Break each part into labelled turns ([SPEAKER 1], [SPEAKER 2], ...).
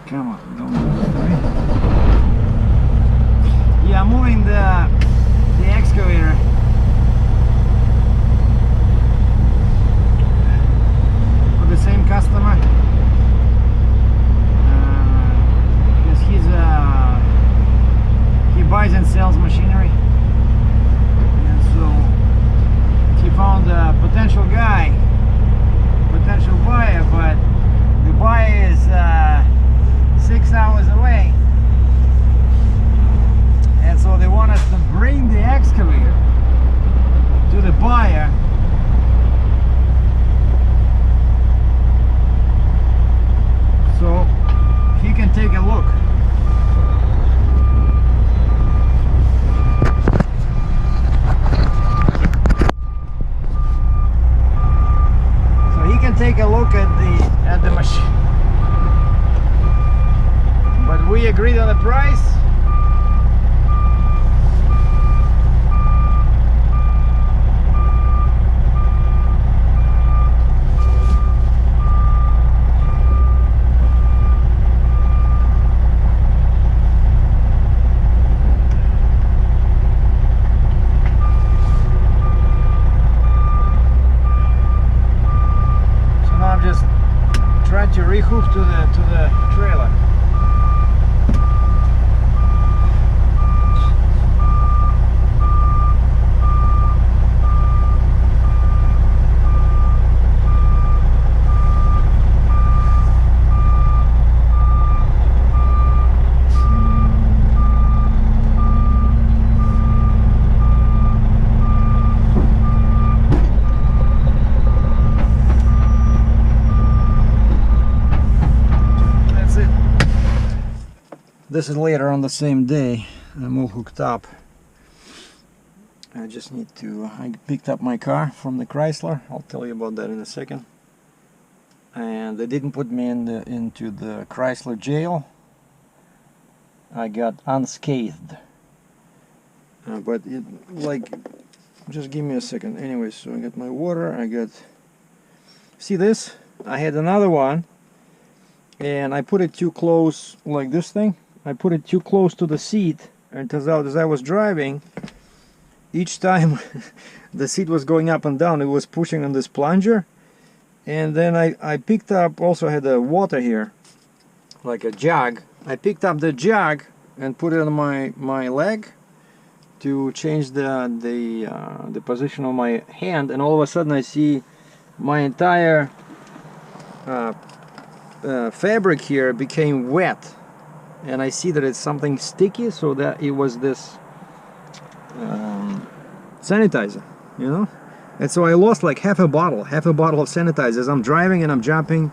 [SPEAKER 1] Come on, don't move. Yeah, I'm moving the excavator. For the same customer. Because he buys and sells machinery. And so he found a potential guy, potential buyer, but the buyer is 6 hours away, and so they want us to bring the excavator to the buyer so he can take a look. So he can take a look at the machine. But we agreed on the price. So now I'm just trying to rehook to the trailer. This is later on the same day. I'm all hooked up. I just need to... I picked up my car from the Chrysler. I'll tell you about that in a second. And they didn't put me into the Chrysler jail. I got unscathed. But it, like, just give me a second. Anyway, so I got my water. I got... See this? I had another one. And I put it too close, like this thing. I put it too close to the seat, and turns out as I was driving, each time the seat was going up and down, it was pushing on this plunger. And then I picked up, also had a water here, like a jug. I picked up the jug and put it on my leg to change the position of my hand, and all of a sudden I see my entire fabric here became wet. And I see that it's something sticky, so that it was this sanitizer, you know. And so I lost like half a bottle of sanitizer. As I'm driving and I'm jumping,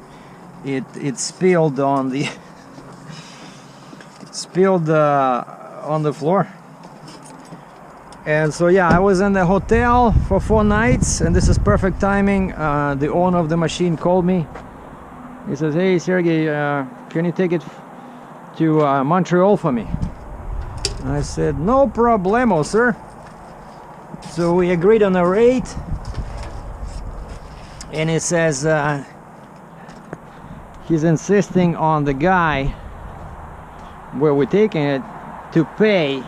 [SPEAKER 1] it spilled on the on the floor. And so yeah, I was in the hotel for 4 nights, and this is perfect timing. The owner of the machine called me. He says, "Hey Sergey, can you take it to Montreal for me?" I said, "No problemo, sir." So we agreed on a rate, and he says he's insisting on the guy where we're taking it to pay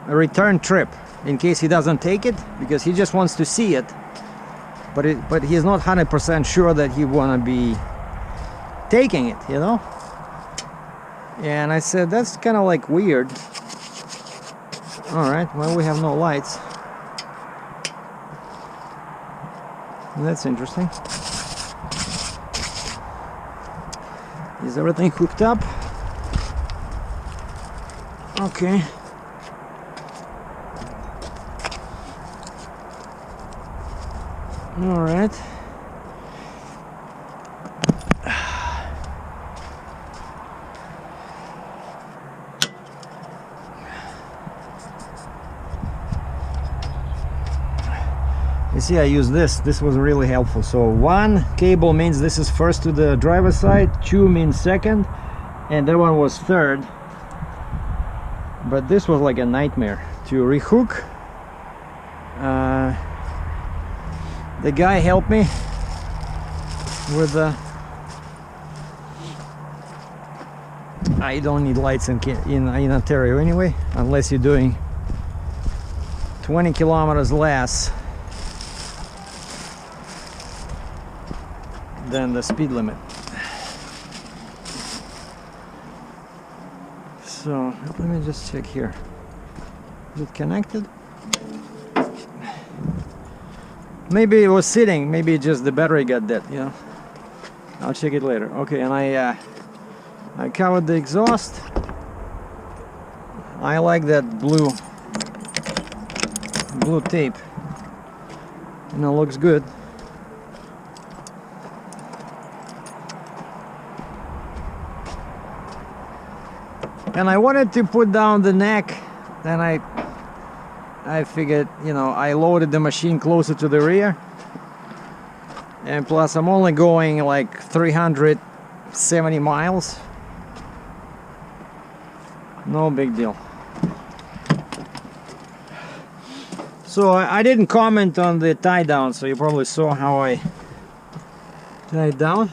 [SPEAKER 1] a return trip in case he doesn't take it, because he just wants to see it, but he's not 100% sure that he wanna be taking it, you know. And I said, that's kind of like weird. All right, well, we have no lights. That's interesting. Is everything hooked up? Okay. All right. You see, I use this. This was really helpful. So 1 cable means this is first to the driver's side, 2 means second, and that one was third. But this was like a nightmare to rehook. The guy helped me with I don't need lights in Ontario anyway, unless you're doing 20 kilometers less than the speed limit. So let me just check here. Is it connected? Maybe it was sitting, maybe just the battery got dead, you know. I'll check it later. Okay, and I covered the exhaust. I like that blue tape. You know, looks good. And I wanted to put down the neck, then I figured, you know, I loaded the machine closer to the rear, and plus I'm only going like 370 miles. No big deal. So I didn't comment on the tie down, so you probably saw how I tied down.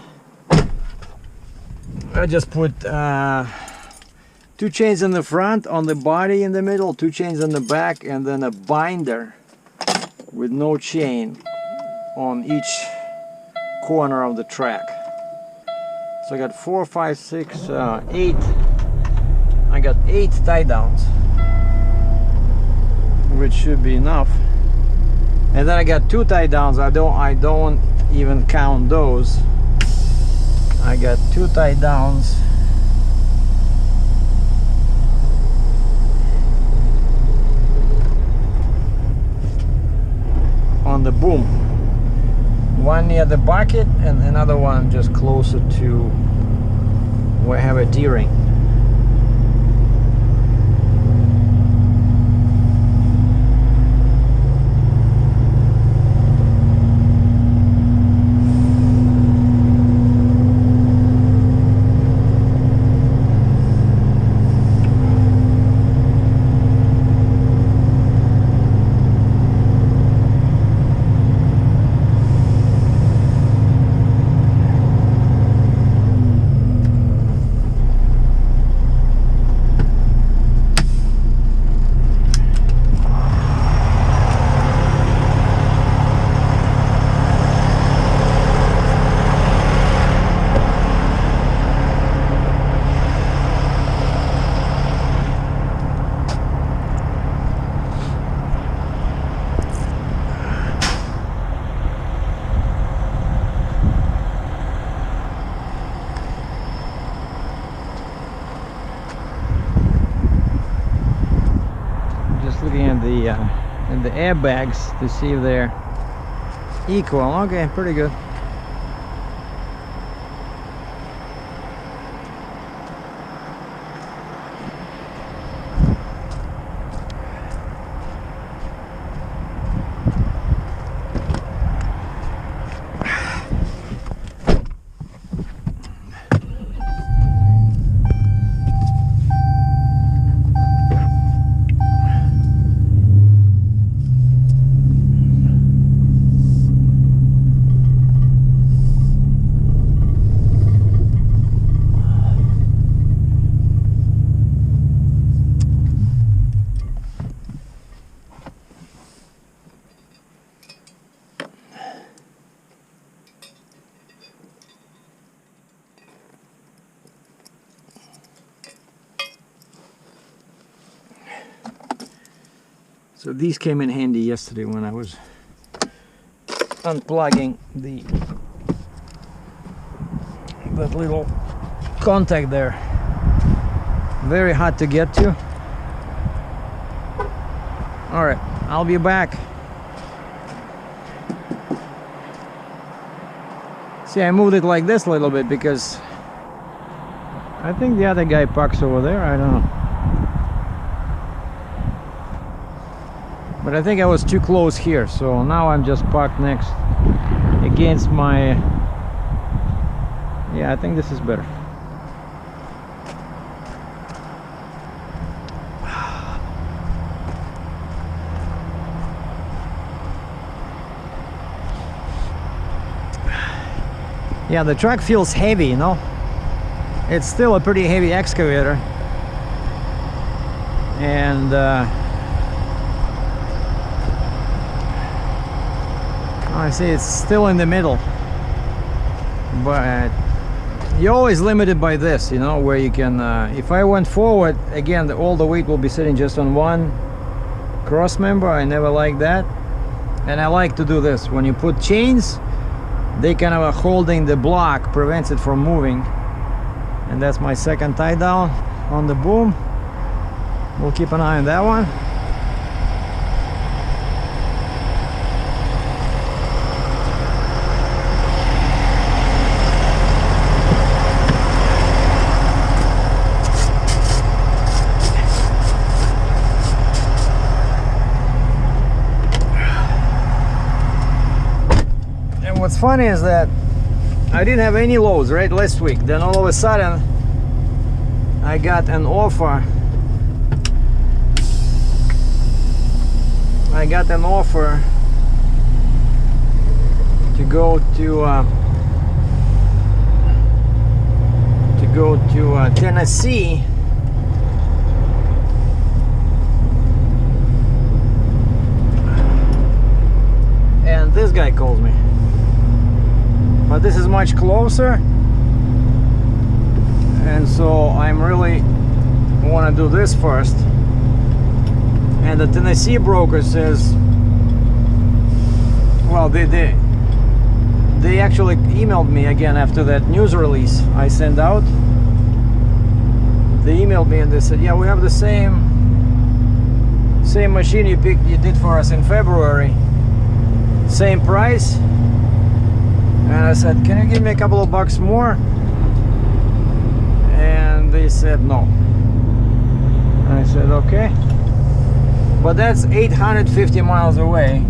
[SPEAKER 1] I just put 2 chains in the front, on the body in the middle, 2 chains in the back, and then a binder with no chain on each corner of the track. So I got 4, 5, 6, 8. I got 8 tie downs, which should be enough. And then I got 2 tie downs. I don't even count those. I got 2 tie downs. On the boom, one near the bucket and another one just closer to where I have a D-ring. And the airbags to see if they're equal. Okay, pretty good. So these came in handy yesterday when I was unplugging that little contact there. Very hard to get to. All right, I'll be back. See, I moved it like this a little bit because I think the other guy parks over there. I don't know. But I think I was too close here, so now I'm just parked next against my... Yeah, I think this is better. Yeah, the truck feels heavy, you know? it's still a pretty heavy excavator, and I see it's still in the middle, but you're always limited by this, you know, where you can if I went forward again, all the weight will be sitting just on one cross member. I never like that, and I like to do this. When you put chains, they kind of are holding the block, prevents it from moving. And that's my second tie down on the boom. We'll keep an eye on that one. And what's funny is that I didn't have any loads right last week. Then all of a sudden I got an offer. To go to Tennessee, and this guy calls me. But this is much closer, and so I'm really want to do this first. And the Tennessee broker says, well, they actually emailed me again after that news release I sent out. They emailed me and they said, yeah, we have the same machine you did for us in February, same price. And I said, can you give me a couple of bucks more? And they said no. I said, okay. But that's 850 miles away.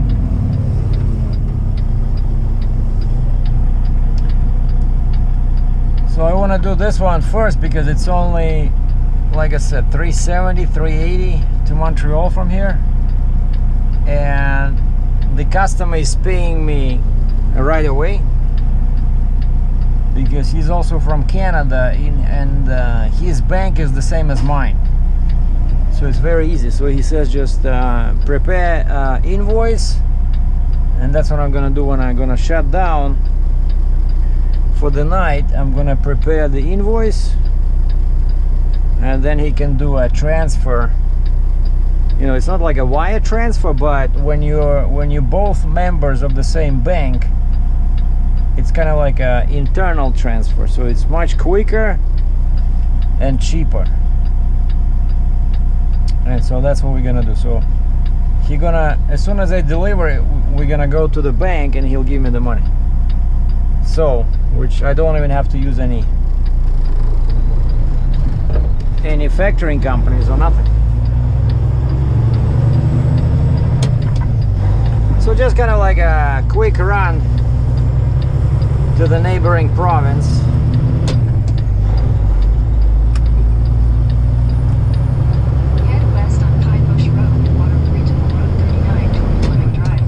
[SPEAKER 1] So I want to do this one first because it's only, like I said, 370, 380 to Montreal from here. And the customer is paying me right away, because he's also from Canada, and his bank is the same as mine, so it's very easy. So he says just prepare invoice, and that's what I'm gonna do when I'm gonna shut down for the night. I'm gonna prepare the invoice, and then he can do a transfer. You know, it's not like a wire transfer, but when you're both members of the same bank, it's kind of like an internal transfer, so it's much quicker and cheaper. And so that's what we're gonna do. So as soon as I deliver it, we're gonna go to the bank and he'll give me the money. So, which I don't even have to use any factoring companies or nothing. So just kind of like a quick run to the neighboring province.
[SPEAKER 2] Head west on Pine Bush Road, Waterloo Regional Road 39 toward Fleming Drive.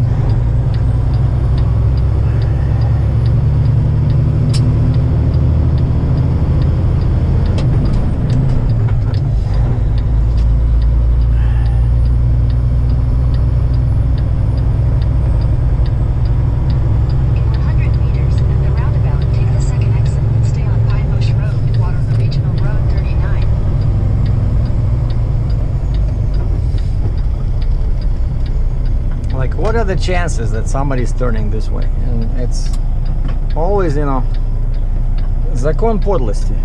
[SPEAKER 1] What are the chances that somebody's turning this way? And it's always, you know, закон подлости.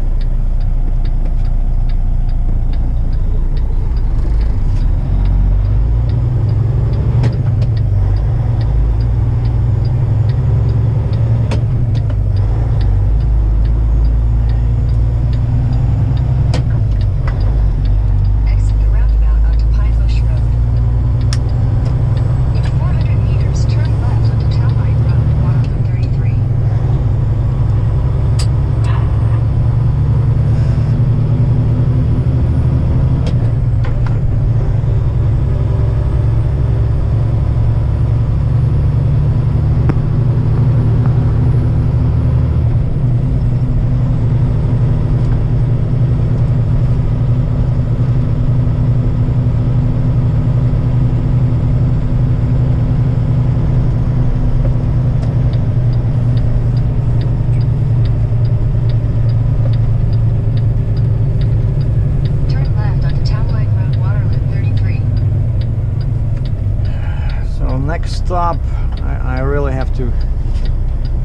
[SPEAKER 1] stop. I really have to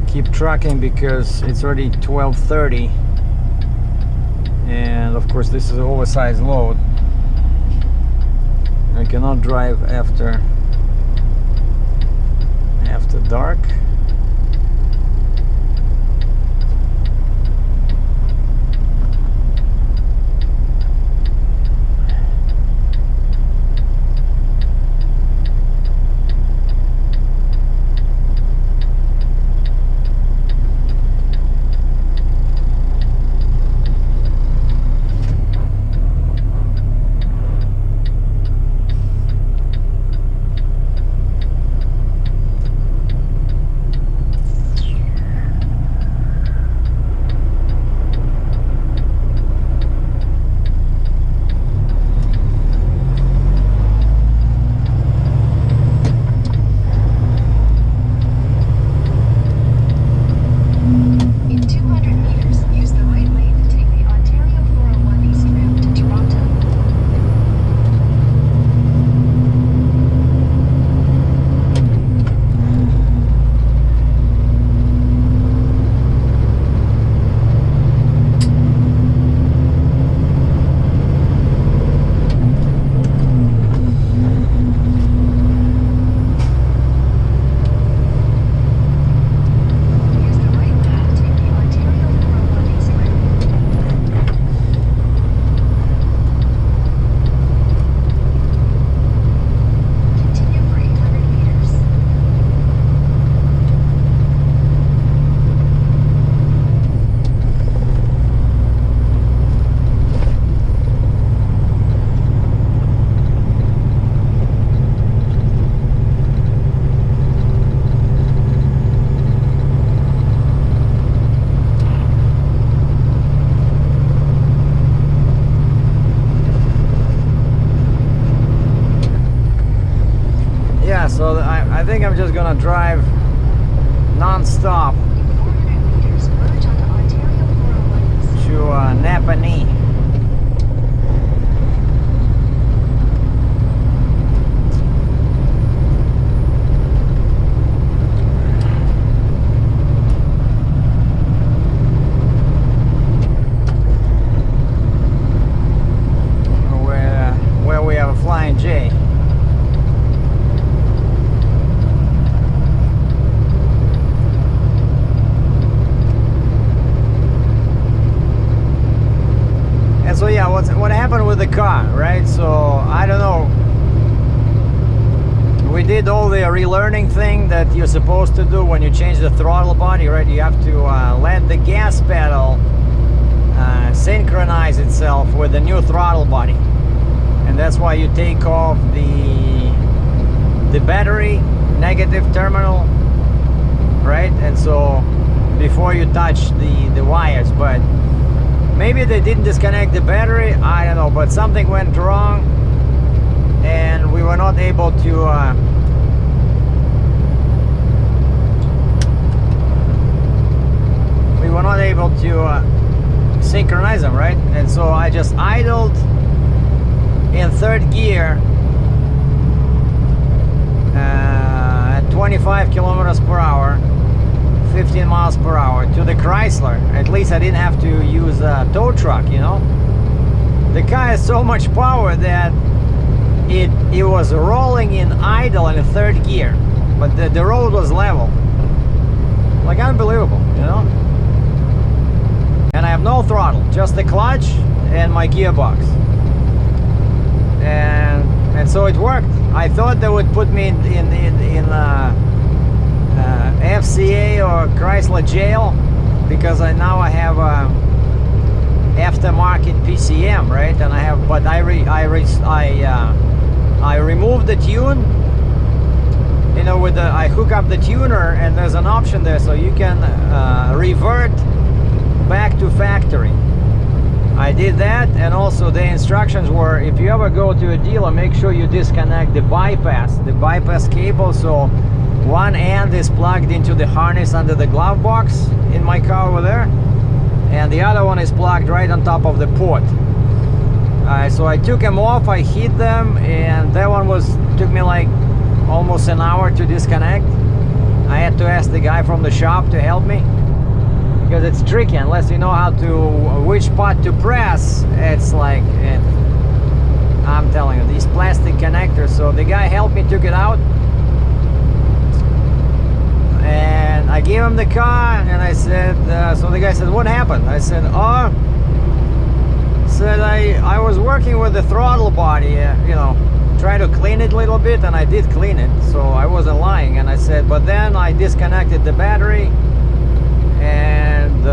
[SPEAKER 1] keep trucking because it's already 12:30, and of course this is an oversized load. I cannot drive after dark. So I think I'm just gonna drive non-stop to Napanee. Where we have a Flying J. So yeah, what happened with the car, right? So I don't know. We did all the relearning thing that you're supposed to do when you change the throttle body, right? You have to let the gas pedal synchronize itself with the new throttle body, and that's why you take off the battery negative terminal, right? And so before you touch the wires, but maybe they didn't disconnect the battery, I don't know, but something went wrong and we were not able to synchronize them, right? And so I just idled in third gear at 25 kilometers per hour, 15 miles per hour to the Chrysler. At least I didn't have to use a tow truck, you know. The car has so much power that it was rolling in idle in third gear, but the road was level. Like, unbelievable, you know. And I have no throttle, just the clutch and my gearbox, and so it worked. I thought they would put me in FCA or Chrysler jail because now I have aftermarket PCM, right? And I have, but I removed the tune, you know, with I hook up the tuner, and there's an option there so you can revert back to factory. I did that, and also the instructions were, if you ever go to a dealer, make sure you disconnect the bypass cable, so one end is plugged into the harness under the glove box in my car over there, and the other one is plugged right on top of the port. So I took them off, I hit them, and that one took me like almost an hour to disconnect. I had to ask the guy from the shop to help me, because it's tricky unless you know how to, which part to press. It's like, I'm telling you, these plastic connectors. So the guy helped me, took it out, and I gave him the car, and I said, so the guy said, what happened? I said, I was working with the throttle body, you know, try to clean it a little bit, and I did clean it, so I wasn't lying. And I said, but then I disconnected the battery, and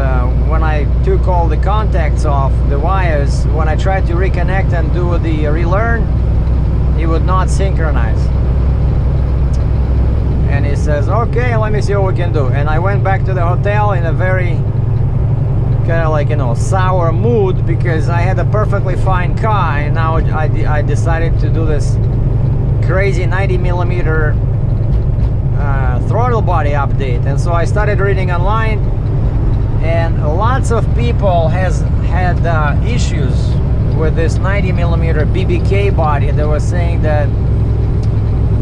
[SPEAKER 1] when I took all the contacts off the wires, when I tried to reconnect and do the relearn, it would not synchronize. And he says, okay, let me see what we can do. And I went back to the hotel in a very kind of like, you know, sour mood, because I had a perfectly fine car, and now I decided to do this crazy 90mm throttle body update. And so I started reading online, and lots of people had issues with this 90mm BBK body. They were saying that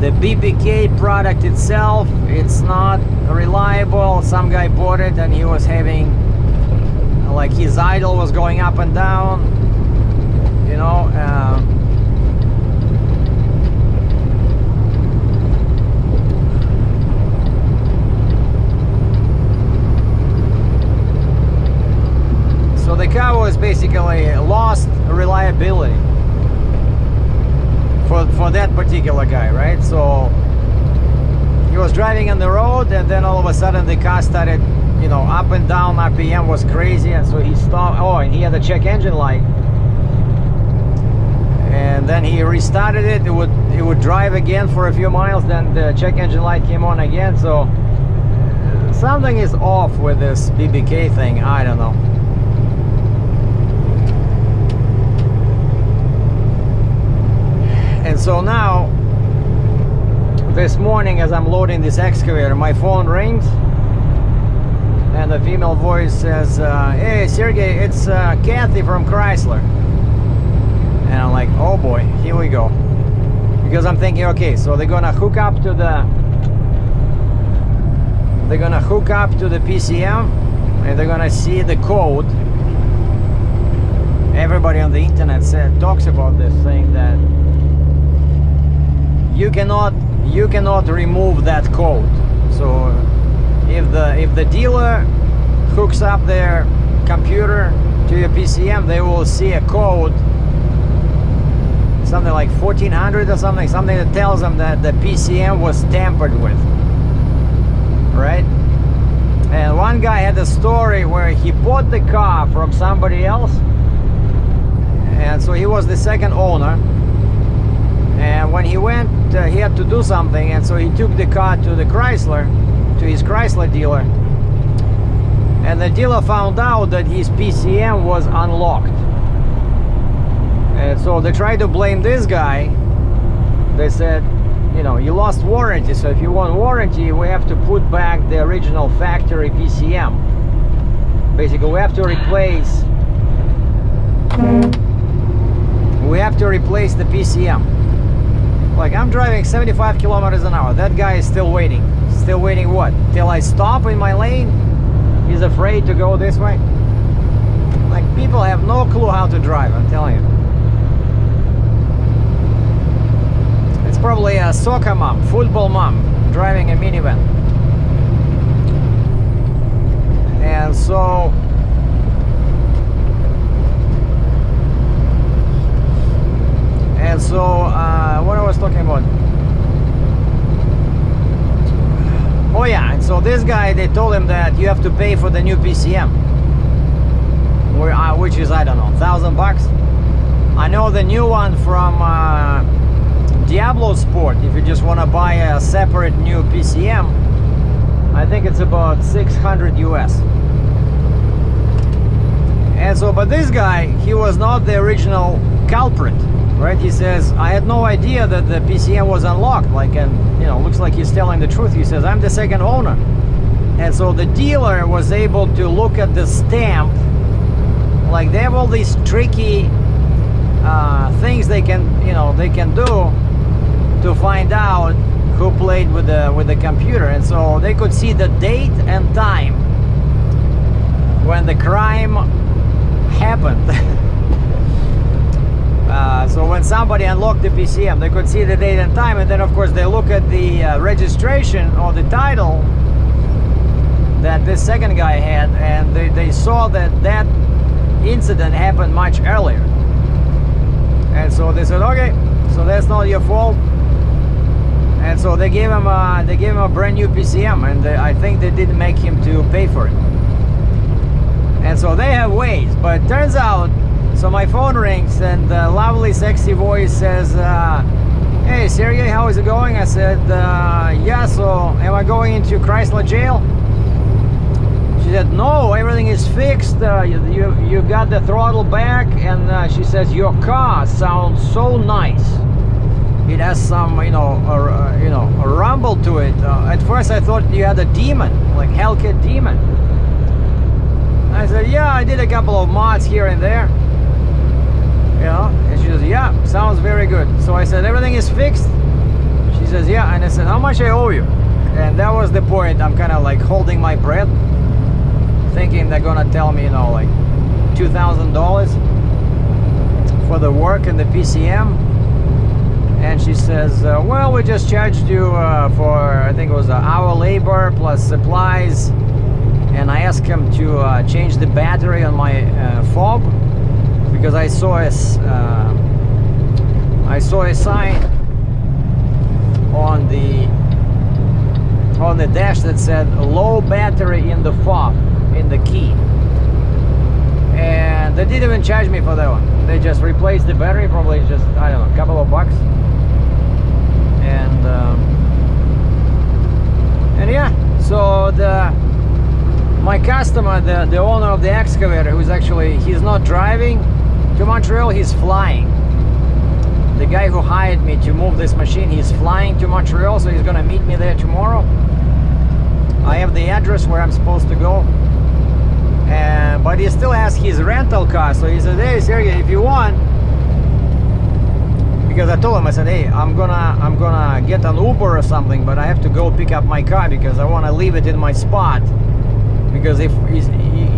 [SPEAKER 1] the BBK product itself, it's not reliable. Some guy bought it and he was having, like, his idle was going up and down, you know. So the car was basically lost reliability for that particular guy, right? So he was driving on the road, and then all of a sudden the car started, you know, up and down. RPM was crazy, and so he stopped. Oh, and he had a check engine light, and then he restarted it. It would drive again for a few miles, then the check engine light came on again. So something is off with this BBK thing. I don't know. And so now, this morning, as I'm loading this excavator, my phone rings, and a female voice says, hey Sergey, it's Kathy from Chrysler. And I'm like, oh boy, here we go. Because I'm thinking, okay, so they're gonna hook up to the PCM, and they're gonna see the code. Everybody on the internet talks about this thing, that you cannot remove that code. So if the dealer hooks up their computer to your PCM, they will see a code, something like 1400 or something that tells them that the PCM was tampered with, right? And one guy had a story where he bought the car from somebody else, and so he was the second owner. And when he went, he had to do something, and so he took the car to his Chrysler dealer, and the dealer found out that his PCM was unlocked. And so they tried to blame this guy. They said, you know, you lost warranty, so if you want warranty, we have to put back the original factory PCM. Basically, we have to replace the PCM. Like, I'm driving 75 kilometers an hour. That guy is still waiting. Still waiting what? Till I stop in my lane? He's afraid to go this way? Like, people have no clue how to drive, I'm telling you. It's probably a soccer mom, football mom, driving a minivan. And so what I was talking about. Oh yeah, and so this guy, they told him that you have to pay for the new PCM, which is, I don't know, $1,000. I know the new one from Diablo Sport, if you just want to buy a separate new PCM, I think it's about 600 US. And so, but this guy, he was not the original culprit, right? He says, I had no idea that the PCM was unlocked. Like, and you know, looks like he's telling the truth. He says, I'm the second owner. And so the dealer was able to look at the stamp. Like, they have all these tricky things they can do to find out who played with the computer, and so they could see the date and time when the crime happened. So when somebody unlocked the PCM, they could see the date and time, and then of course they look at the registration or the title that this second guy had, and they saw that that incident happened much earlier. And so they said, okay, so that's not your fault. And so they gave him a brand new PCM, and I think they didn't make him to pay for it. And so they have ways, but turns out, so my phone rings and the lovely sexy voice says, hey Sergey, how is it going? I said, yeah, so am I going into Chrysler jail? She said, no, everything is fixed, you got the throttle back, and she says, your car sounds so nice. It has some, a rumble to it. At first I thought you had a demon, like Hellcat demon. I said, yeah, I did a couple of mods here and there. And she says, yeah, sounds very good. So I said, everything is fixed? She says, yeah. And I said, how much I owe you? And that was the point. I'm kind of like holding my breath, thinking they're gonna tell me, like $2,000 for the work in the PCM. And she says, well, we just charged you for, I think it was hour labor plus supplies. And I asked him to change the battery on my fob, because I saw a sign on the dash that said low battery in the fob, in the key. And they didn't even charge me for that one. They just replaced the battery, probably just, I don't know, a couple of bucks. And yeah, so my customer, the owner of the excavator, who's actually, he's not driving to Montreal, he's flying. The guy who hired me to move this machine, he's flying to Montreal, so he's gonna meet me there tomorrow. I have the address where I'm supposed to go, but he still has his rental car. So he said, hey Sergey, if you want, because I told him, I said, hey, I'm gonna get an Uber or something, but I have to go pick up my car because I want to leave it in my spot. Because if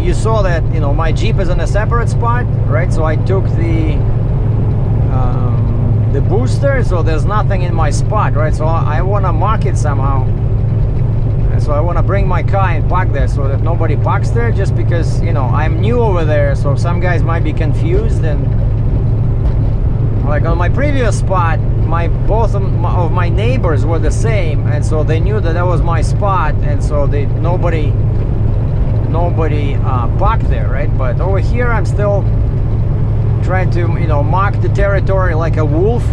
[SPEAKER 1] you saw that, my Jeep is in a separate spot, right? So I took the booster, so there's nothing in my spot, right? So I want to mark it somehow, and so I want to bring my car and park there so that nobody parks there, just because I'm new over there, so some guys might be confused. And like on my previous spot, both of my neighbors were the same, and so they knew that was my spot, and so nobody parked there, right? But over here I'm still trying to mark the territory like a wolf.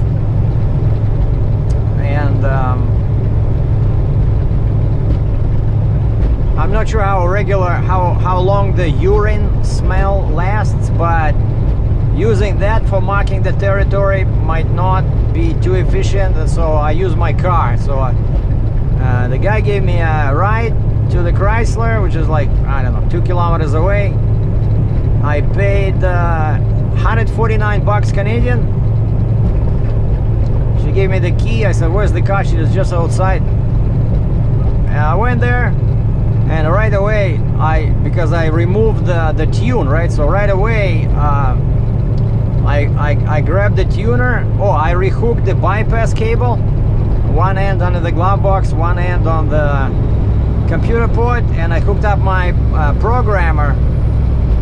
[SPEAKER 1] And I'm not sure how long the urine smell lasts, but using that for marking the territory might not be too efficient, and so I use my car. So the guy gave me a ride to the Chrysler, which is like, I don't know, 2 kilometers away. I paid 149 bucks Canadian. She gave me the key. I said, where's the car? She was just outside. And I went there, and right away, because I removed the tune, right? So right away, I grabbed the tuner. Oh, I rehooked the bypass cable. One end under the glove box, one end on the computer port, and I hooked up my programmer,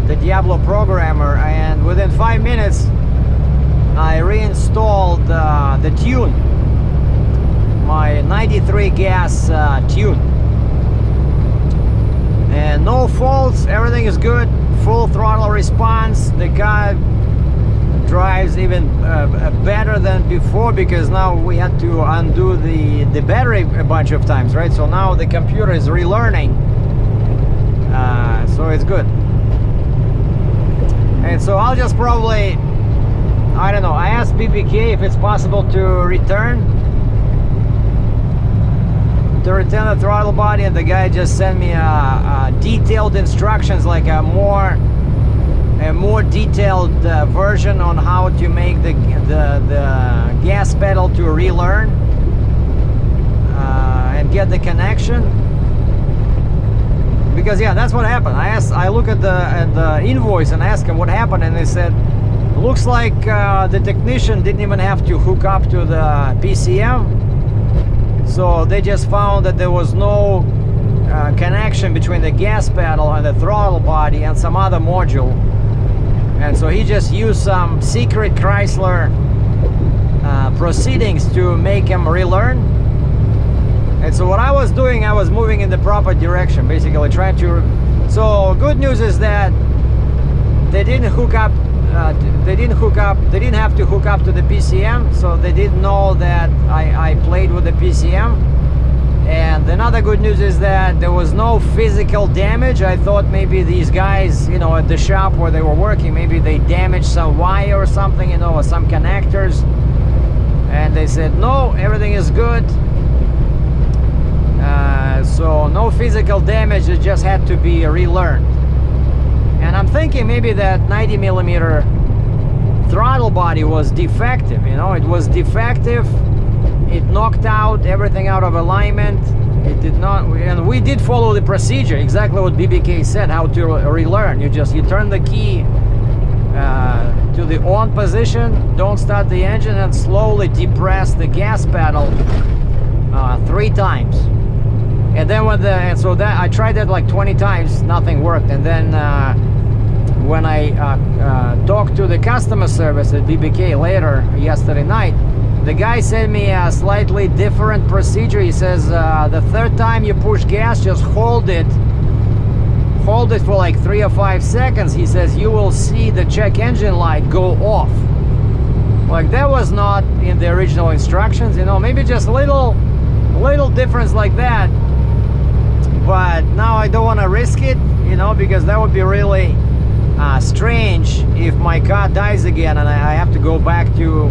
[SPEAKER 1] the Diablo programmer, and within 5 minutes I reinstalled the tune, my 93 gas tune, and no faults, everything is good, full throttle response. The car drives even better than before, because now we had to undo the battery a bunch of times, right? So now the computer is relearning, so it's good. And so I'll just probably, I don't know, I asked BPK if it's possible to return the throttle body, and the guy just sent me detailed instructions, like a more detailed version on how to make the gas pedal to relearn. get the connection. Because yeah, that's what happened. I look at the invoice and ask him what happened, and they said, looks like the technician didn't even have to hook up to the PCM. So they just found that there was no connection between the gas pedal and the throttle body and some other module. And so he just used some secret Chrysler proceedings to make him relearn. And so what I was doing, I was moving in the proper direction, basically trying to. So good news is that they didn't hook up. They didn't have to hook up to the PCM, so they didn't know that I played with the PCM. And another good news is that there was no physical damage. I thought maybe these guys, you know, at the shop where they were working, maybe they damaged some wire or something, you know, or some connectors. And they said, no, everything is good. So no physical damage, it just had to be relearned. And I'm thinking maybe that 90mm throttle body was defective, you know, it was defective. It knocked out everything out of alignment. It did not, and we did follow the procedure, exactly what BBK said, how to relearn. You turn the key to the on position, don't start the engine, and slowly depress the gas pedal 3 times. And then so that I tried that like 20 times, nothing worked. And then when I talked to the customer service at BBK later yesterday night, the guy sent me a slightly different procedure. He says the 3rd time you push gas, just hold it for like 3 or 5 seconds. He says you will see the check engine light go off. Like, that was not in the original instructions, you know, maybe just a little difference like that. But now I don't want to risk it, you know, because that would be really strange if my car dies again and I have to go back to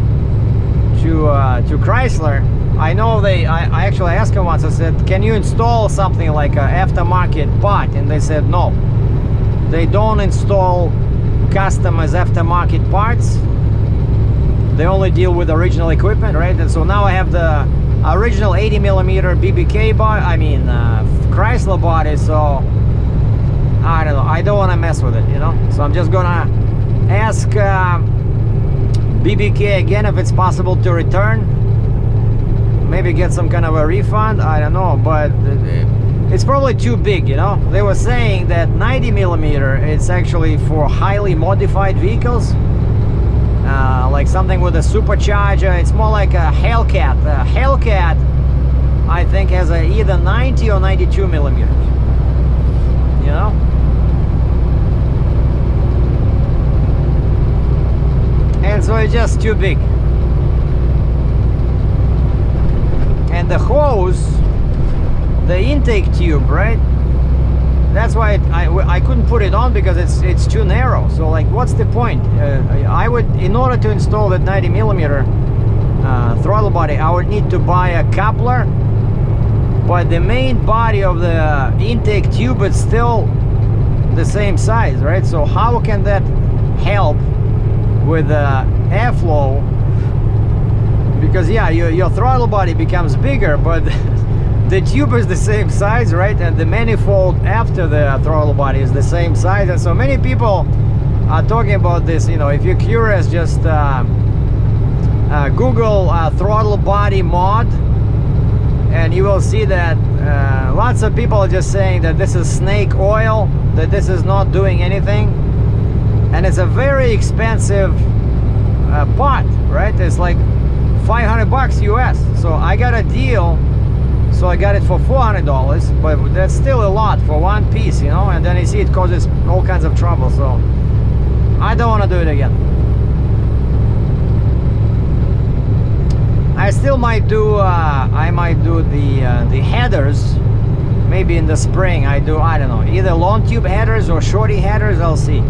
[SPEAKER 1] Chrysler. I know I actually asked him once, I said, can you install something like an aftermarket part? And they said no, they don't install customized aftermarket parts. They only deal with original equipment, right? And so now I have the original 80mm BBK body, I mean Chrysler body, so I don't know, I don't want to mess with it, you know. So I'm just gonna ask BBK again if it's possible to return, maybe get some kind of a refund, I don't know, but it's probably too big, you know. They were saying that 90mm, it's actually for highly modified vehicles, like something with a supercharger. It's more like a Hellcat. Hellcat, I think, has either 90 or 92mm, you know. And so it's just too big. And the hose, the intake tube, right? That's why I couldn't put it on, because it's too narrow. So like, what's the point? I would, in order to install that 90mm throttle body, I would need to buy a coupler. But the main body of the intake tube is still the same size, right? So how can that help with airflow? Because yeah, your throttle body becomes bigger, but the tube is the same size, right? And the manifold after the throttle body is the same size. And so many people are talking about this, you know. If you're curious, just Google throttle body mod, and you will see that lots of people are just saying that this is snake oil, that this is not doing anything. And it's a very expensive part, right? It's like $500 US. So I got a deal, so I got it for $400, but that's still a lot for one piece, you know. And then you see it causes all kinds of trouble, so I don't want to do it again. I still might do I might do the headers maybe in the spring. I don't know, either long tube headers or shorty headers, I'll see.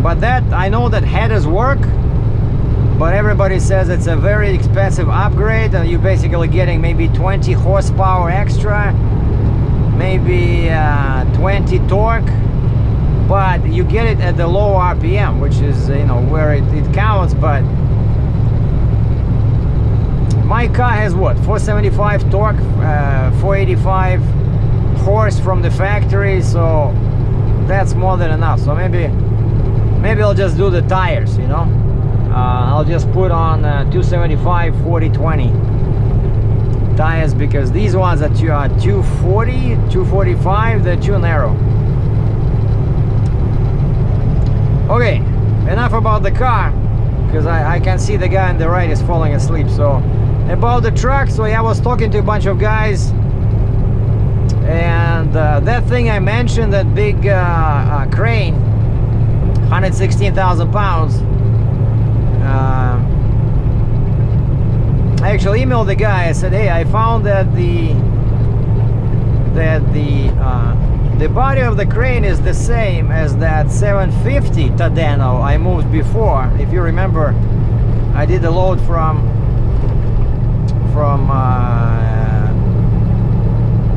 [SPEAKER 1] But that, I know that headers work, but everybody says it's a very expensive upgrade, and you're basically getting maybe 20 horsepower extra, maybe 20 torque, but you get it at the low RPM, which is, you know, where it counts. But My car has what, 475 torque, 485 horse from the factory, so that's more than enough. So maybe I'll just do the tires, you know. I'll just put on 275 40/20 tires, because these ones are 240 245, they're too narrow. Okay, enough about the car, because I can see the guy on the right is falling asleep. So about the truck, so yeah, I was talking to a bunch of guys, and that thing I mentioned, that big crane, 116,000 pounds, I actually emailed the guy. I said, hey, I found that the body of the crane is the same as that 750 Tadeno I moved before. If you remember, I did a load from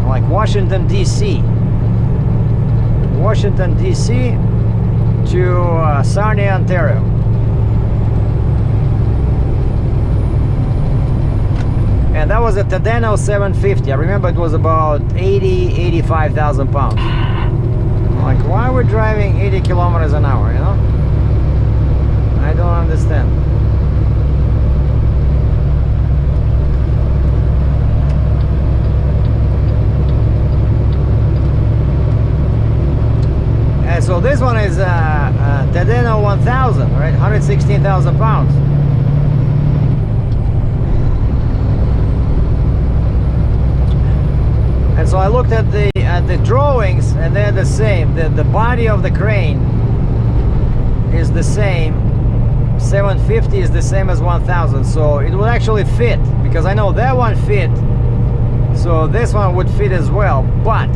[SPEAKER 1] like Washington DC to Sarnia, Ontario. And that was a Tadeno 750. I remember it was about 85,000 pounds. Like, why we're driving 80 kilometers an hour, you know? I don't understand. And so this one is Tadeno 1000, right? 116,000 pounds. And so I looked at the drawings, and they're the same. The body of the crane is the same. 750 is the same as 1000, so it would actually fit, because I know that one fit, so this one would fit as well. But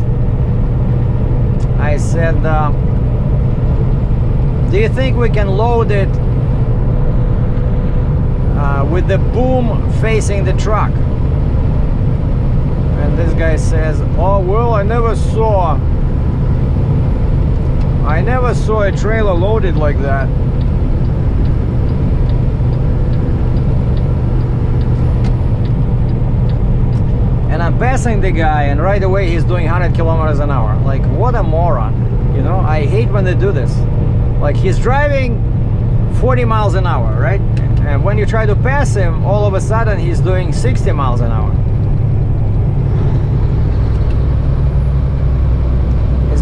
[SPEAKER 1] I said, do you think we can load it with the boom facing the truck? And this guy says, oh well, I never saw a trailer loaded like that. And I'm passing the guy, and right away he's doing 100 kilometers an hour. Like, what a moron, you know? I hate when they do this. Like, he's driving 40 miles an hour, right? And when you try to pass him, all of a sudden he's doing 60 miles an hour.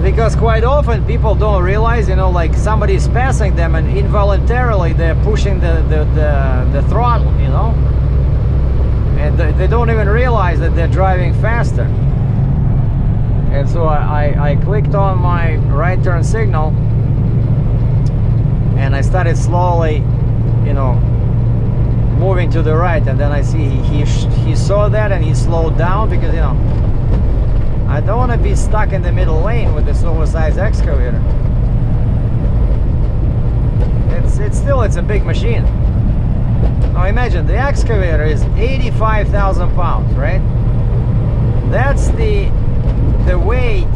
[SPEAKER 1] Because quite often people don't realize, you know, like somebody's passing them and involuntarily they're pushing the throttle, you know, and they don't even realize that they're driving faster. And so I clicked on my right turn signal, and I started slowly, you know, moving to the right, and then I see he saw that and he slowed down, because, you know, I don't want to be stuck in the middle lane with this oversized excavator. It's a big machine. Now imagine, the excavator is 85,000 pounds, right? That's the weight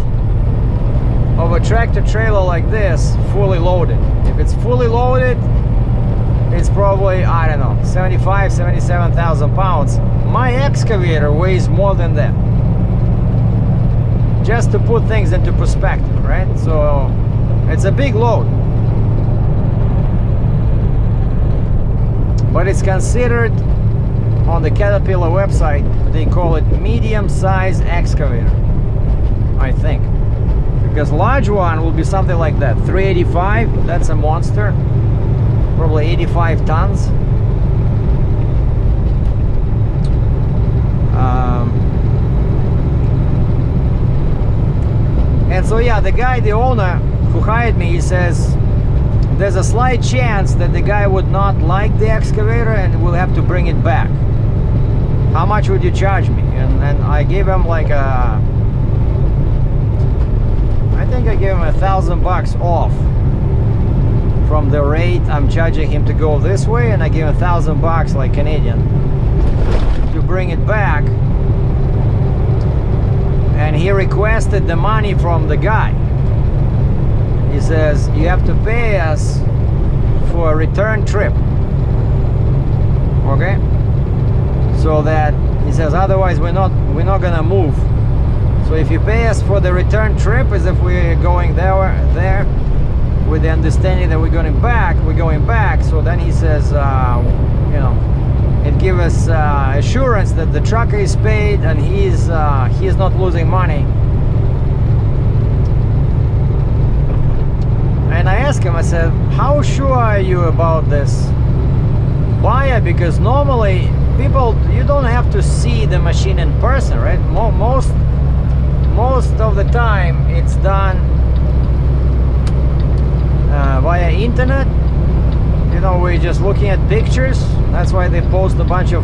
[SPEAKER 1] of a tractor trailer like this, fully loaded. If it's fully loaded, it's probably, I don't know, 77,000 pounds. My excavator weighs more than that. Just to put things into perspective, right? So it's a big load, but it's considered, on the Caterpillar website, they call it medium-size excavator, I think, because large one will be something like that, 385. That's a monster, probably 85 tons. And so yeah, the guy, the owner who hired me, he says there's a slight chance that the guy would not like the excavator and will have to bring it back. How much would you charge me? And I gave him like I think I gave him $1,000 off from the rate I'm charging him to go this way, and I gave him $1,000 like Canadian to bring it back. And he requested the money from the guy. He says, you have to pay us for a return trip. Okay? so that he says otherwise we're not gonna move. So if you pay us for the return trip, as if we're going there with the understanding that we're going back. So then he says, you know, it gives us assurance that the trucker is paid and he's not losing money. And I asked him, I said, how sure are you about this buyer? Because normally people, you don't have to see the machine in person, right? Most of the time it's done via internet. You know, we're just looking at pictures. That's why they post a bunch of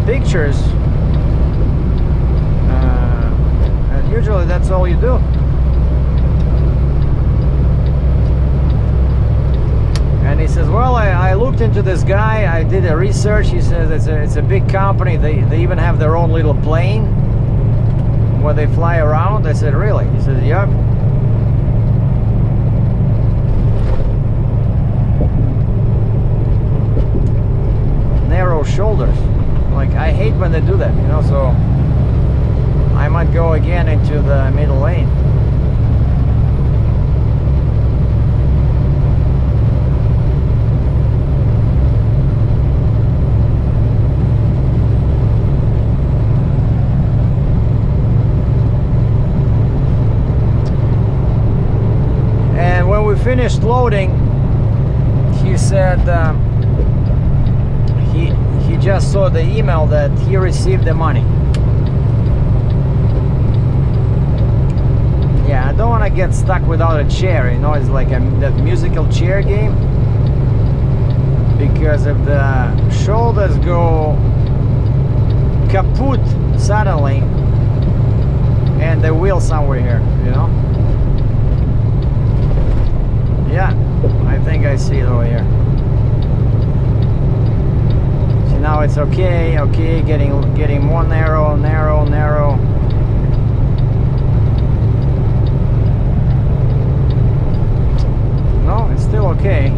[SPEAKER 1] pictures, and usually that's all you do. And he says, well, I looked into this guy, I did a research. He says it's a big company. They even have their own little plane where they fly around. I said, really? He said, yep. Narrow shoulders. Like, I hate when they do that, you know, so I might go again into the middle lane. Finished loading, he said he just saw the email that he received the money. Yeah, I don't want to get stuck without a chair, you know. It's like that musical chair game, because if the shoulders go kaput suddenly and the wheel somewhere here, you know. Yeah, I think I see it over here. See, now it's okay, getting more narrow. No, it's still okay.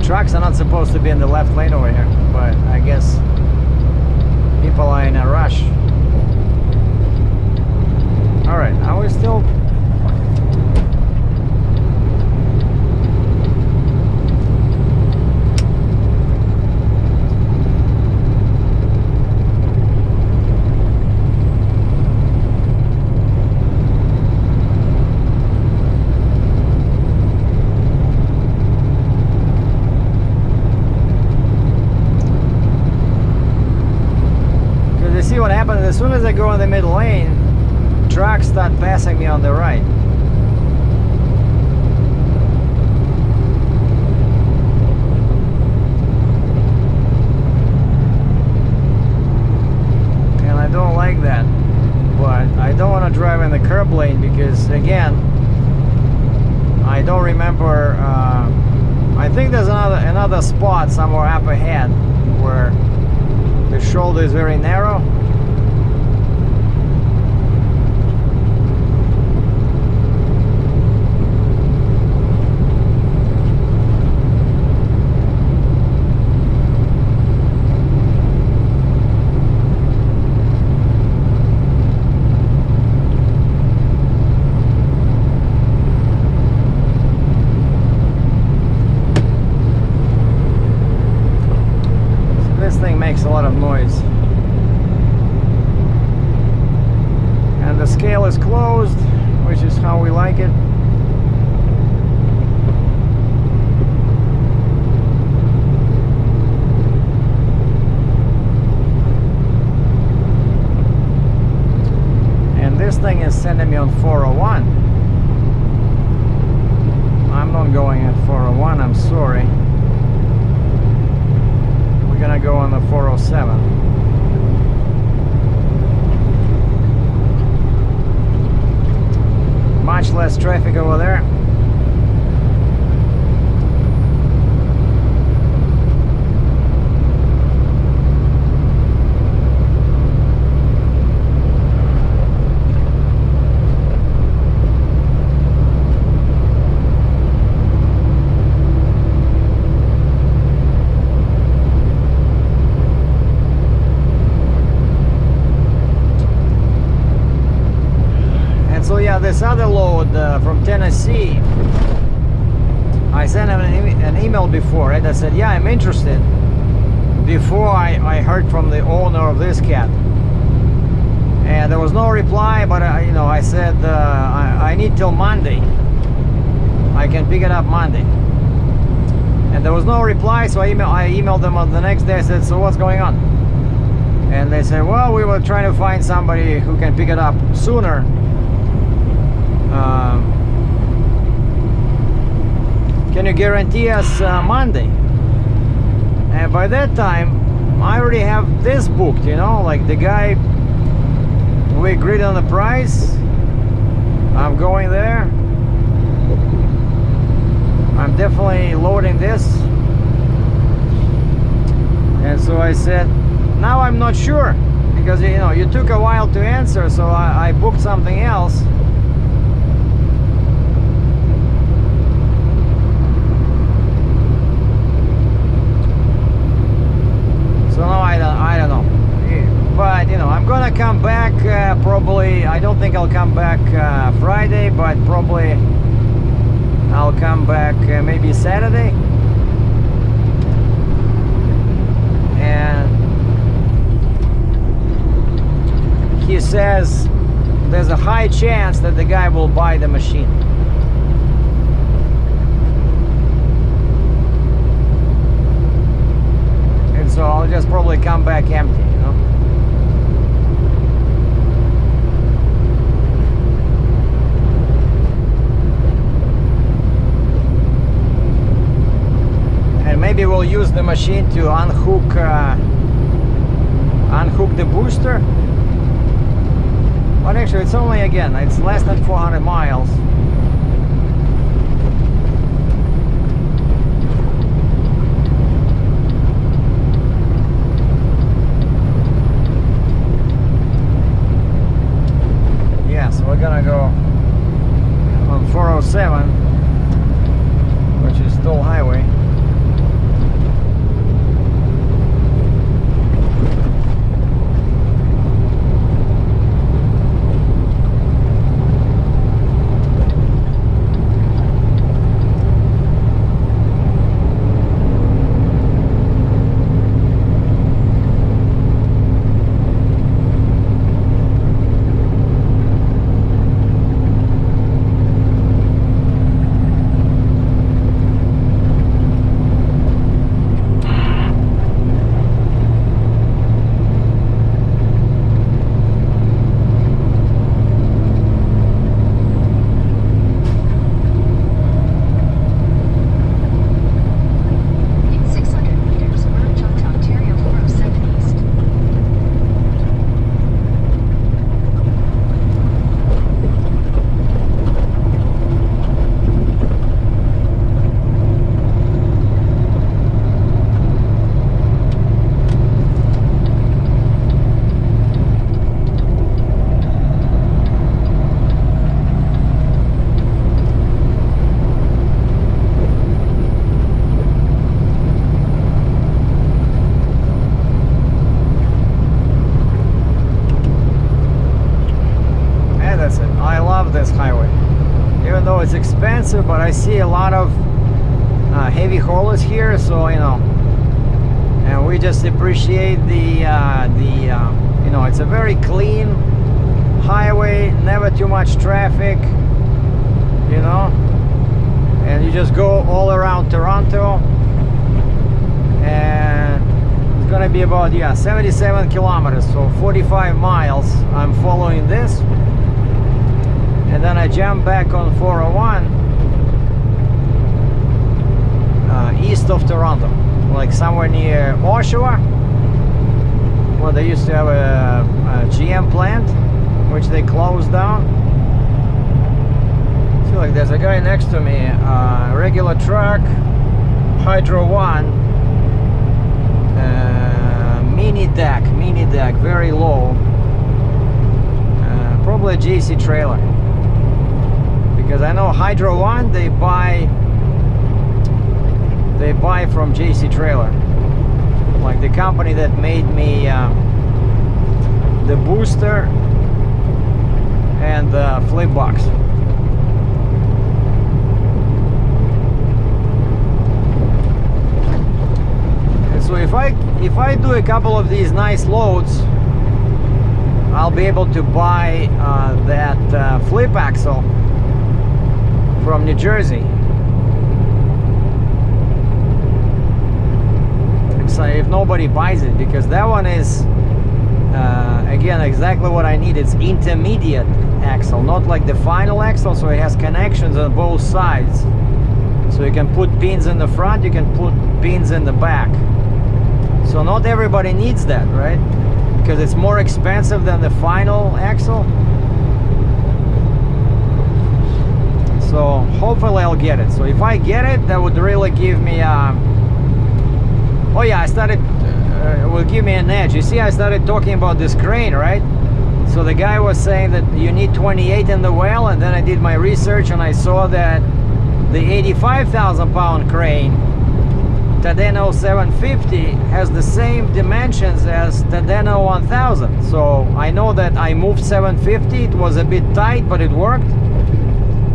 [SPEAKER 1] Trucks are not supposed to be in the left lane over here, but I guess people are in a rush. All right, are we still? What happens as soon as I go in the middle lane, trucks start passing me on the right. And I don't like that, but I don't want to drive in the curb lane because, again, I don't remember. I think there's another spot somewhere up ahead where the shoulder is very narrow. Makes a lot of noise, and the scale is closed, which is how we like it. And this thing is sending me on 401. I'm not going at 401, I'm sorry. We're gonna go on the 407. Much less traffic over there. this other load from Tennessee. I sent him an email before, right? I said, yeah, I'm interested, before I heard from the owner of this cat. And there was no reply, but you know, I said I need till Monday. I can pick it up Monday. And there was no reply, so I emailed them on the next day. I said, so what's going on? And they said, well, we were trying to find somebody who can pick it up sooner. Can you guarantee us Monday? And by that time, I already have this booked, you know, like the guy, we agreed on the price. I'm going there. I'm definitely loading this. And so I said, now I'm not sure, because you know, you took a while to answer, so I booked something else. So now I don't know. But you know, I'm gonna come back probably. I don't think I'll come back Friday, but probably I'll come back maybe Saturday. And he says there's a high chance that the guy will buy the machine. And so I'll just probably come back empty, you know. And maybe we'll use the machine to unhook the booster. But actually, it's only, again, it's less than 400 miles. Yeah, so we're gonna go on 407, which is still highway. It's expensive, but I see a lot of heavy haulers here, so you know, and we just appreciate the you know, it's a very clean highway, never too much traffic, you know, and you just go all around Toronto, and it's gonna be about 77 kilometers, so 45 miles. I'm following this. And then I jump back on 401 east of Toronto, like somewhere near Oshawa, where they used to have a GM plant, which they closed down. I feel like there's a guy next to me, regular truck, Hydro 1, mini deck, very low, probably a JC trailer. Because I know Hydro 1, they buy from JC Trailer, like the company that made me the booster and the flip box. And so if I do a couple of these nice loads, I'll be able to buy that flip axle from New Jersey. So if nobody buys it, because that one is again exactly what I need. It's intermediate axle, not like the final axle, so it has connections on both sides, so you can put pins in the front, you can put pins in the back. So not everybody needs that, right? Because it's more expensive than the final axle. So hopefully I'll get it. So if I get it, that would really give me oh yeah, I started, will give me an edge. You see, I started talking about this crane, right? So the guy was saying that you need 28 in the well, and then I did my research and I saw that the 85,000 pound crane, Tadeno 750, has the same dimensions as Tadeno 1000. So I know that I moved 750, it was a bit tight, but it worked.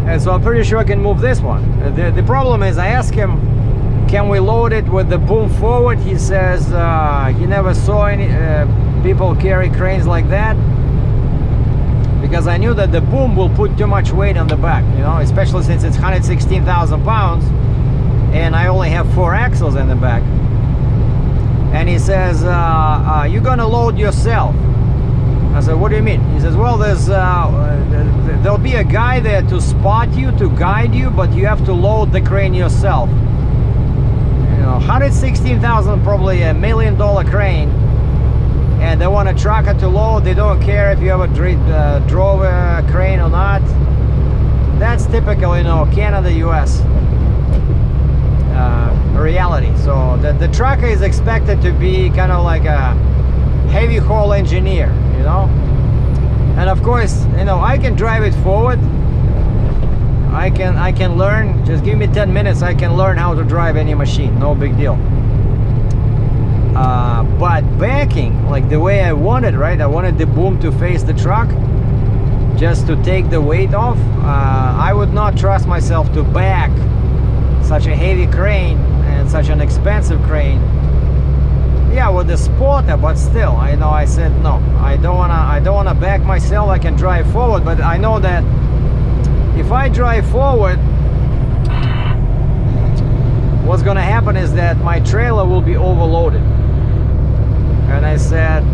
[SPEAKER 1] And so I'm pretty sure I can move this one. The problem is, I asked him, can we load it with the boom forward? He says he never saw any people carry cranes like that, because I knew that the boom will put too much weight on the back, you know, especially since it's 116,000 pounds and I only have 4 axles in the back. And he says, you're gonna load yourself. I said, what do you mean? He says, well, there'll be a guy there to spot you, to guide you, but you have to load the crane yourself. 116,000, probably $1 million crane, and they want a trucker to load. They don't care if you ever drove a crane or not. That's typical, you know, Canada, US reality. So the trucker is expected to be kind of like a heavy haul engineer, you know. And of course, you know, I can drive it forward. I can learn. Just give me 10 minutes, I can learn how to drive any machine, no big deal. But backing, like the way I wanted, right? I wanted the boom to face the truck, just to take the weight off. I would not trust myself to back such a heavy crane and such an expensive crane. Yeah, with the spotter, but still, I know, I said no. I don't wanna back myself. I can drive forward, but I know that if I drive forward, what's gonna happen is that my trailer will be overloaded. And I said,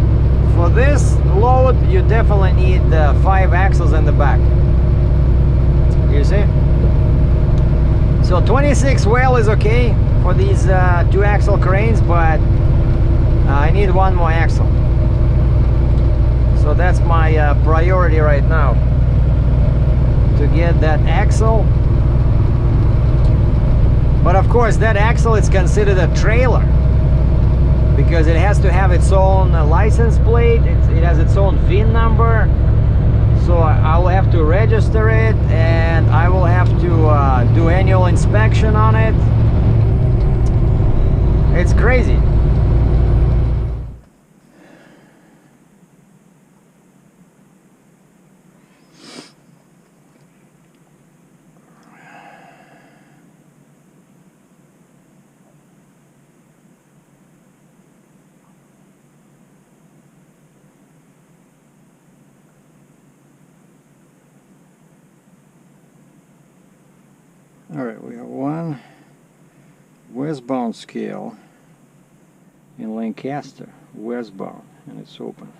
[SPEAKER 1] for this load, you definitely need 5 axles in the back. You see? So 26 well is okay for these 2 axle cranes, but I need 1 more axle. So that's my priority right now, to get that axle. But of course, that axle is considered a trailer, because it has to have its own license plate, it has its own VIN number. So I will have to register it, and I will have to do annual inspection on it. It's crazy. Alright, we have one westbound scale in Lancaster, westbound, and it's open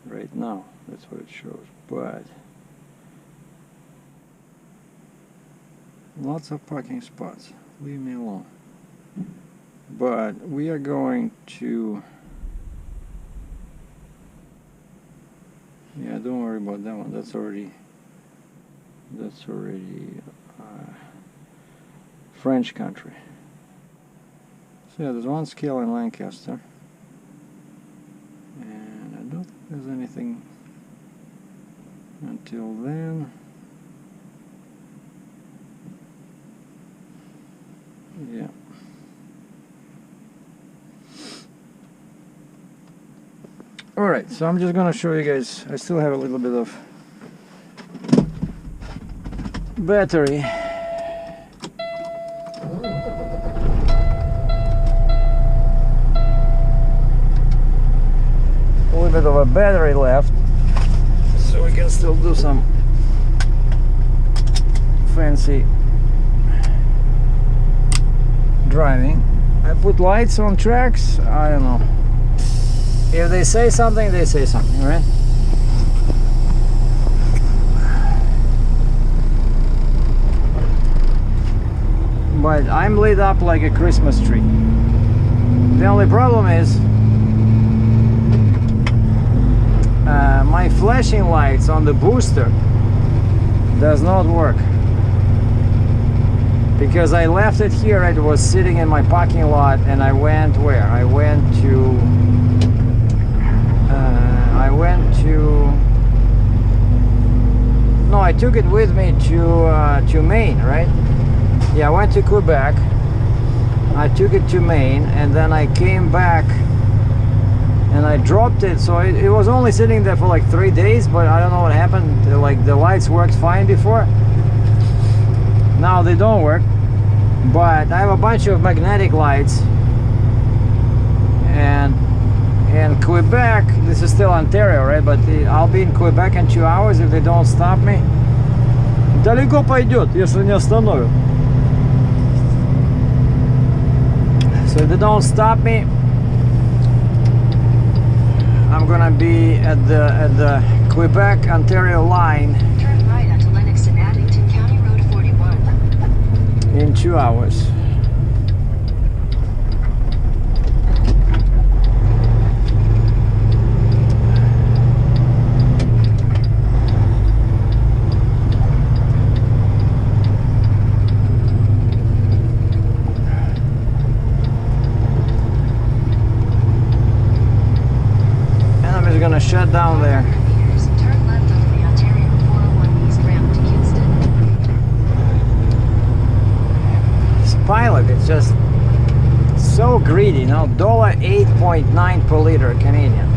[SPEAKER 1] right now. That's what it shows, but lots of parking spots. Leave me alone. But we are going to, yeah, don't worry about that one. That's already French country. So yeah, there's one scale in Lancaster, and I don't think there's anything until then. Yeah. Alright, so I'm just gonna show you guys. I still have a little bit of battery. A little bit of a battery left, so we can still do some fancy driving. I put lights on tracks. I don't know. If they say something, they say something, right? But I'm lit up like a Christmas tree. The only problem is my flashing lights on the booster does not work, because I left it here. It was sitting in my parking lot, and I went where? I went to no, I took it with me to Maine, right? Yeah, I went to Quebec, I took it to Maine, and then I came back and I dropped it. So it was only sitting there for like 3 days, but I don't know what happened. Like, the lights worked fine before. Now they don't work. But I have a bunch of magnetic lights, and in Quebec, this is still Ontario, right? But I'll be in Quebec in 2 hours if they don't stop me. Далеко пойдет, если не остановят. So if they don't stop me, I'm gonna be at the Quebec Ontario line.
[SPEAKER 2] Turn right onto Lennox and Addington County Road 41.
[SPEAKER 1] In 2 hours. Gonna shut down there.
[SPEAKER 2] Turn left onto the Ontario 401 East ramp to Kingston.
[SPEAKER 1] This pilot is just so greedy, you know. $8.9 per liter Canadian.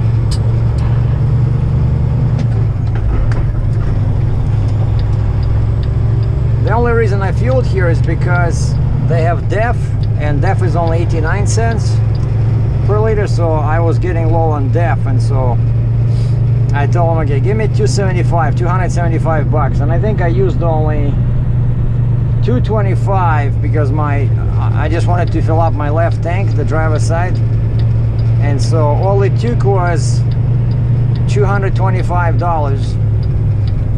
[SPEAKER 1] The only reason I fueled here is because they have DEF, and DEF is only 89 cents per liter, so I was getting low on DEF, and so I told him, okay, give me 275 bucks, and I think I used only 225 because I just wanted to fill up my left tank, the driver's side, and so all it took was $225,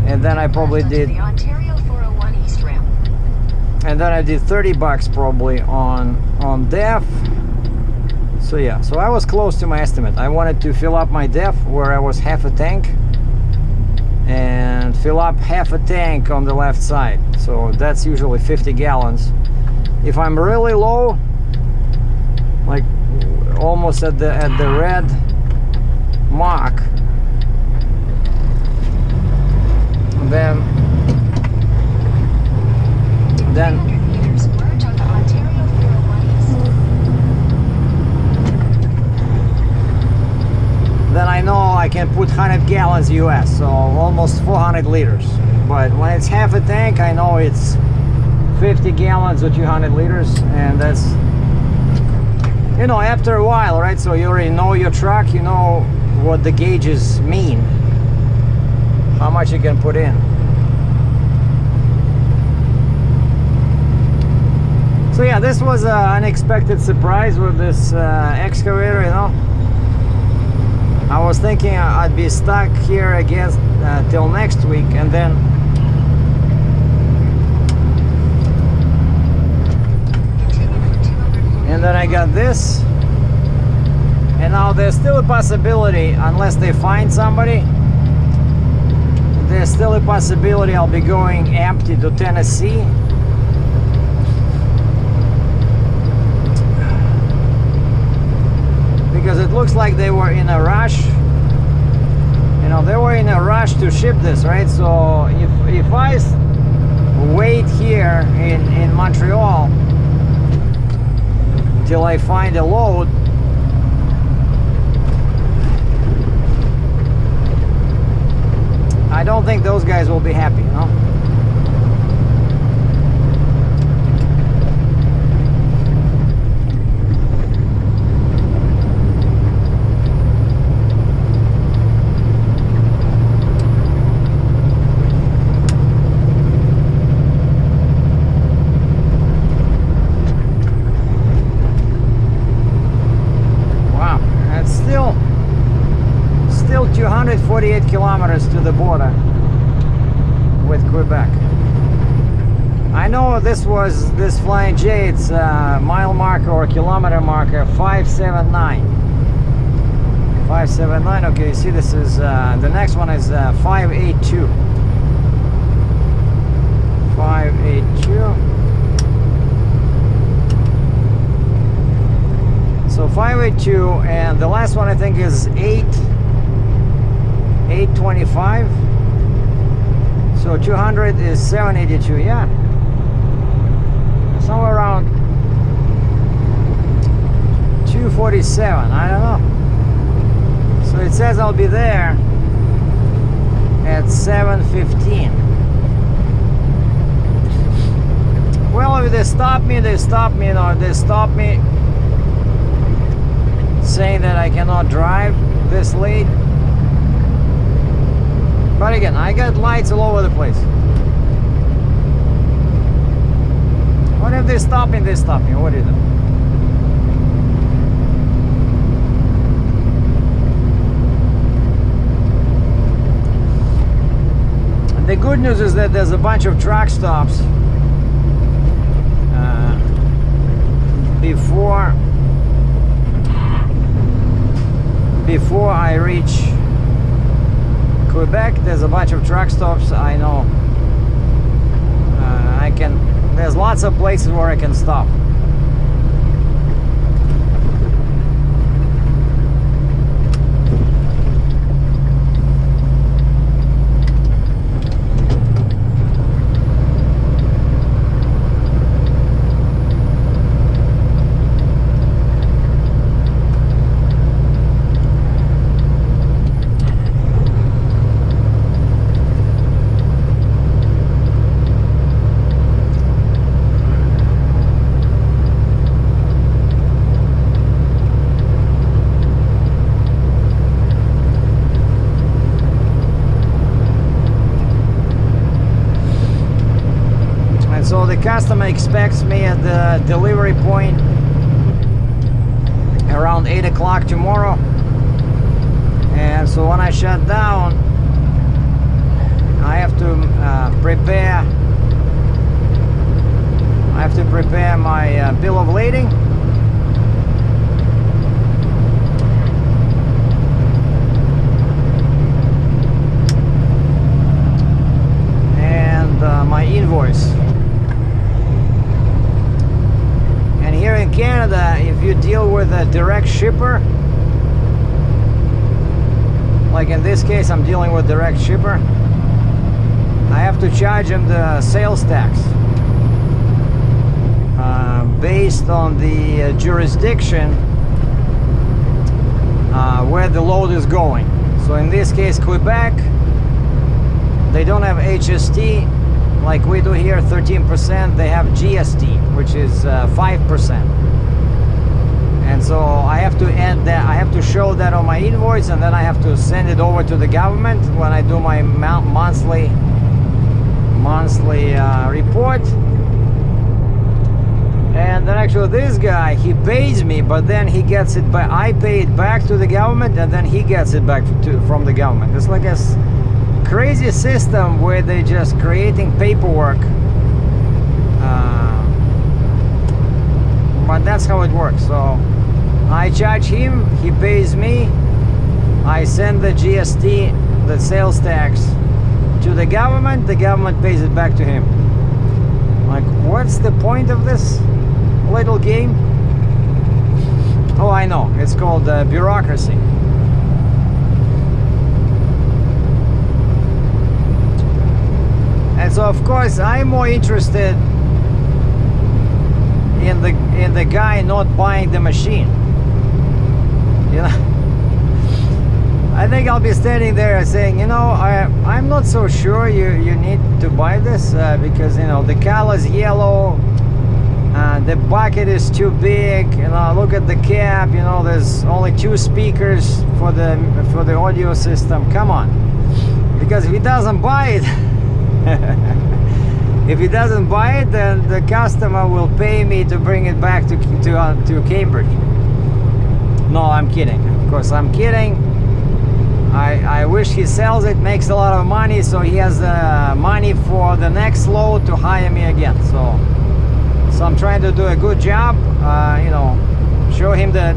[SPEAKER 1] and then I probably did
[SPEAKER 2] the Ontario 401 East ramp.
[SPEAKER 1] and then I did 30 bucks probably on DEF. So yeah, so I was close to my estimate. I wanted to fill up my DEF where I was half a tank, and fill up half a tank on the left side. So that's usually 50 gallons. If I'm really low, like almost at the red mark, then
[SPEAKER 2] 300 meters, merge onto Ontario 401 East.
[SPEAKER 1] then I know I can put 100 gallons US, so almost 400 liters. But when it's half a tank, I know it's 50 gallons or 200 liters, and that's, you know, after a while, right? So you already know your truck, you know what the gauges mean, how much you can put in. So yeah, this was an unexpected surprise with this excavator, you know. I was thinking I'd be stuck here again till next week, and then I got this, and now there's still a possibility, unless they find somebody, there's still a possibility I'll be going empty to Tennessee. Because it looks like they were in a rush. You know, they were in a rush to ship this, right? So if I wait here in Montreal till I find a load, I don't think those guys will be happy, you know? to the border with Quebec. I know this Flying J, it's mile marker or kilometer marker 579. 579, okay, you see this is, the next one is 582. 582. So 582, and the last one I think is 825. So 200 is 782, yeah. Somewhere around 247, I don't know. So it says I'll be there at 7:15. Well, if they stop me, you know, they stop me saying that I cannot drive this late. But again, I got lights all over the place. What if they stop me? They stop me. What do you do? The good news is that there's a bunch of truck stops before I reach Quebec. There's a bunch of truck stops. I know there's lots of places where I can stop. So the customer expects me at the delivery point around 8 o'clock tomorrow, and so when I shut down, I have to prepare my bill of lading. And my invoice. Here in Canada, if you deal with a direct shipper, like in this case I'm dealing with direct shipper, I have to charge him the sales tax based on the jurisdiction where the load is going. So in this case, Quebec, they don't have HST like we do here, 13%. They have GST, which is 5%. And so I have to add that, I have to show that on my invoice, and then I have to send it over to the government when I do my monthly report. And then actually this guy, he pays me, but then he gets it back. I pay it back to the government, and then he gets it back from the government. It's like a crazy system where they're just creating paperwork, but that's how it works. So I charge him, he pays me, I send the GST, the sales tax, to the government pays it back to him. Like, what's the point of this little game? Oh, I know, it's called bureaucracy. And so of course I'm more interested in the guy not buying the machine. You know, I think I'll be standing there saying, you know, I'm not so sure you need to buy this because, you know, the color is yellow, the bucket is too big, you know, look at the cab, you know, there's only 2 speakers for the audio system. Come on, because if he doesn't buy it if he doesn't buy it, then the customer will pay me to bring it back to Cambridge. No, I'm kidding. Of course, I'm kidding. I wish he sells it, makes a lot of money, so he has money for the next load to hire me again. So I'm trying to do a good job, you know, show him that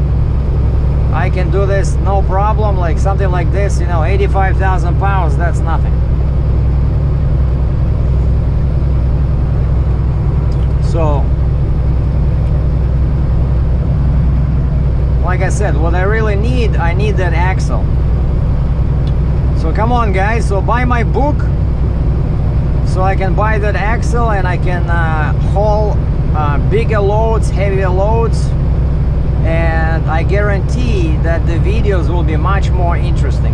[SPEAKER 1] I can do this no problem. Like something like this, you know, 85,000 pounds, that's nothing. So, like I said, what I really need, I need that axle. So come on guys, so buy my book so I can buy that axle and I can haul bigger loads, heavier loads, and I guarantee that the videos will be much more interesting.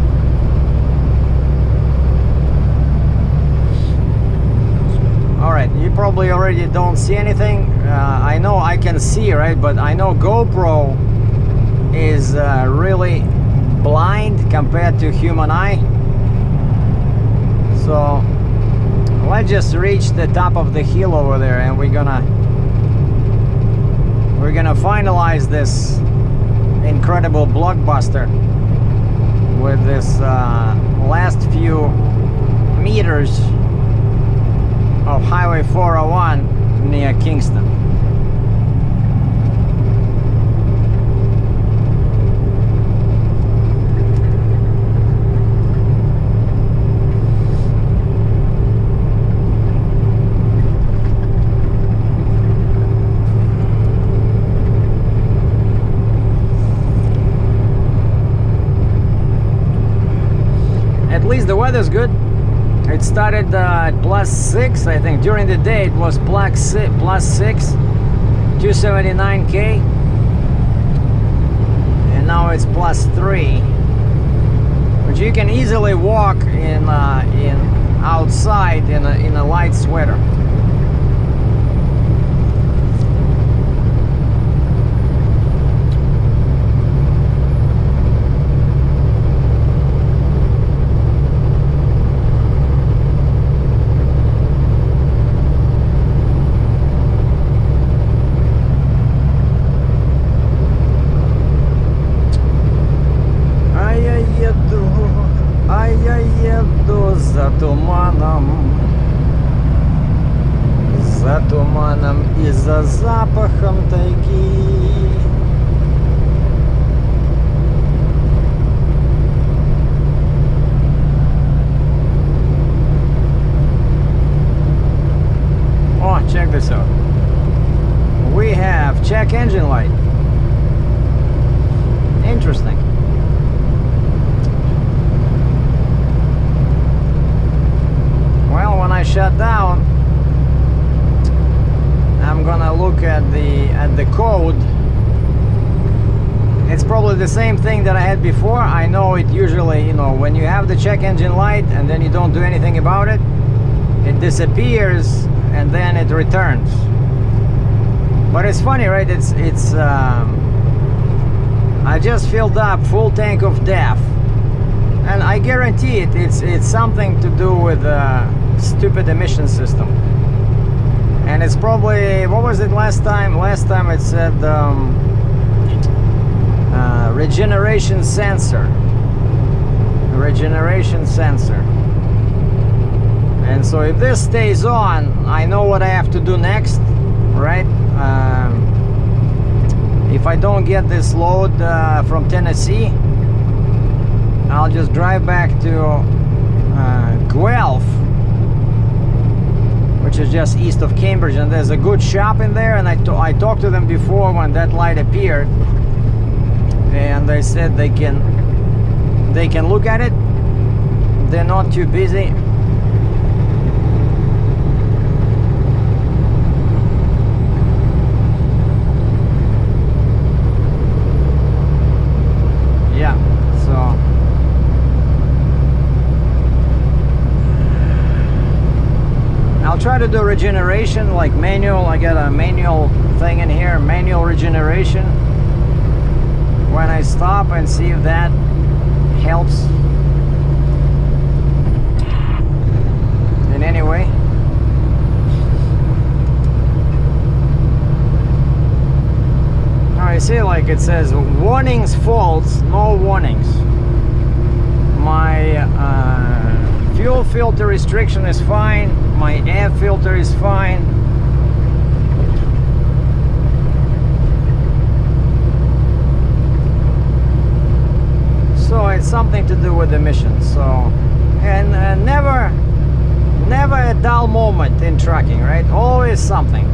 [SPEAKER 1] Alright, you probably already don't see anything. I know I can see, right, but I know GoPro is really blind compared to human eye. So let's just reach the top of the hill over there and we're gonna finalize this incredible blockbuster with this last few meters of Highway 401 near Kingston. At least the weather's good. It started at +6, I think. During the day it was +6, 279K, and now it's +3. But you can easily walk in outside in a light sweater. За туманом и за запахом тайги. Oh, check this out. We have check engine light. Interesting. Well, when I shut down, I'm gonna look at the code. It's probably the same thing that I had before. I know it usually, you know, when you have the check engine light and then you don't do anything about it, it disappears and then it returns. But it's funny, right? I just filled up full tank of DEF, and I guarantee it's something to do with stupid emission system. And it's probably, what was it last time? Last time it said regeneration sensor. Regeneration sensor. And so if this stays on, I know what I have to do next, right? If I don't get this load from Tennessee, I'll just drive back to Guelph, which is just east of Cambridge, and there's a good shop in there, and I talked to them before when that light appeared, and they said they can look at it. They're not too busy. Yeah, so I'll try to do regeneration, like manual. I got a manual thing in here, manual regeneration, when I stop, and see if that helps in any way. Now I see, like it says warnings, faults, no warnings. My fuel filter restriction is fine. My air filter is fine. So it's something to do with emissions. So, and never a dull moment in trucking, right? Always something.